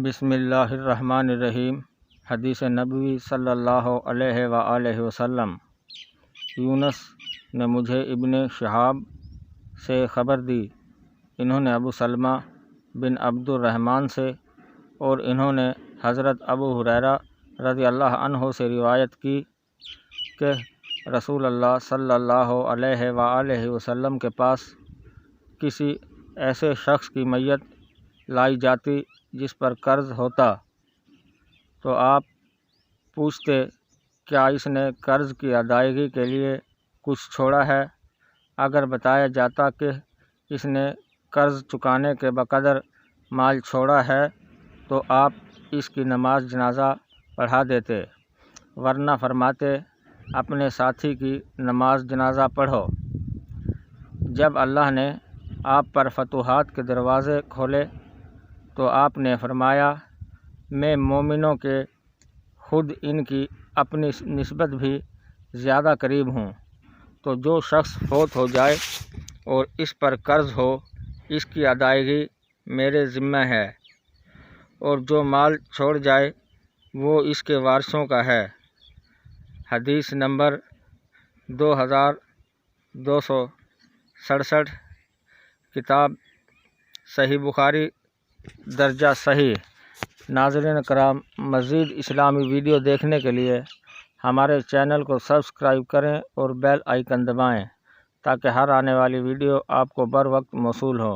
بسم اللہ الرحمن الرحیم۔ حدیث نبوی صلی اللہ علیہ وآلہ وسلم۔ یونس نے مجھے ابن شہاب سے خبر دی، انہوں نے ابو سلمہ بن عبد الرحمن سے، اور انہوں نے حضرت ابو ہریرہ رضی اللہ عنہ سے روایت کی کہ رسول اللہ صلی اللہ علیہ وآلہ وسلم کے پاس کسی ایسے شخص کی میت لائی جاتی جس پر قرض ہوتا تو آپ پوچھتے کیا اس نے قرض کی ادائیگی کے لیے کچھ چھوڑا ہے؟ اگر بتایا جاتا کہ اس نے قرض چکانے کے بقدر مال چھوڑا ہے تو آپ اس کی نماز جنازہ پڑھا دیتے، ورنہ فرماتے اپنے ساتھی کی نماز جنازہ پڑھو۔ جب اللہ نے آپ پر فتوحات کے دروازے کھولے تو آپ نے فرمایا میں مومنوں کے خود ان کی اپنی نسبت بھی زیادہ قریب ہوں، تو جو شخص فوت ہو جائے اور اس پر قرض ہو اس کی ادائیگی میرے ذمہ ہے، اور جو مال چھوڑ جائے وہ اس کے وارثوں کا ہے۔ حدیث نمبر 2267، کتاب صحیح بخاری، درجہ صحیح۔ ناظرین کرام، مزید اسلامی ویڈیو دیکھنے کے لیے ہمارے چینل کو سبسکرائب کریں اور بیل آئیکن دبائیں تاکہ ہر آنے والی ویڈیو آپ کو بر وقت موصول ہو۔